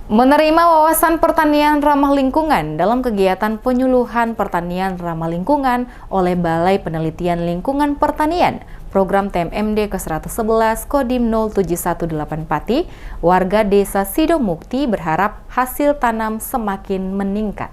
Menerima wawasan pertanian ramah lingkungan dalam kegiatan penyuluhan pertanian ramah lingkungan oleh Balai Penelitian Lingkungan Pertanian, Program TMMD ke-111 Kodim 0718 Pati, warga Desa Sidomukti berharap hasil tanam semakin meningkat.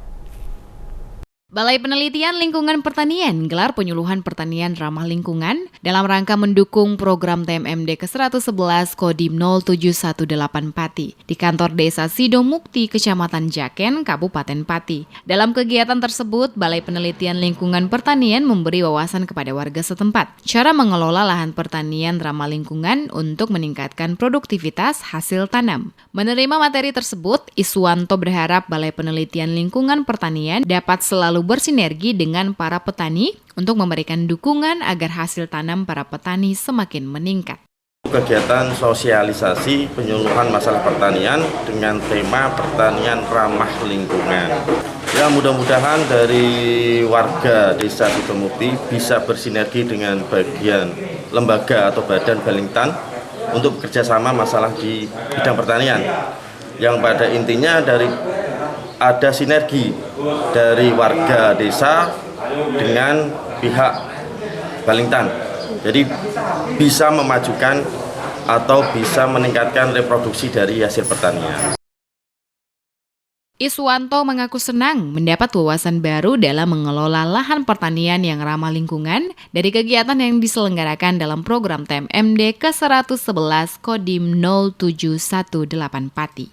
Balai Penelitian Lingkungan Pertanian gelar penyuluhan pertanian ramah lingkungan dalam rangka mendukung program TMMD ke-111 Kodim 0718 Pati di kantor Desa Sidomukti, Kecamatan Jaken, Kabupaten Pati. Dalam kegiatan tersebut, Balai Penelitian Lingkungan Pertanian memberi wawasan kepada warga setempat cara mengelola lahan pertanian ramah lingkungan untuk meningkatkan produktivitas hasil tanam. Menerima materi tersebut, Iswanto berharap Balai Penelitian Lingkungan Pertanian dapat selalu bersinergi dengan para petani untuk memberikan dukungan agar hasil tanam para petani semakin meningkat. Kegiatan sosialisasi penyuluhan masalah pertanian dengan tema pertanian ramah lingkungan. Ya, mudah-mudahan dari warga Desa Sidomukti bisa bersinergi dengan bagian lembaga atau badan Balintan untuk bekerjasama masalah di bidang pertanian. Yang pada intinya ada sinergi dari warga desa dengan pihak Balintan. Jadi bisa memajukan atau bisa meningkatkan reproduksi dari hasil pertanian. Iswanto mengaku senang mendapat wawasan baru dalam mengelola lahan pertanian yang ramah lingkungan dari kegiatan yang diselenggarakan dalam program TMMD ke-111 Kodim 0718 Pati.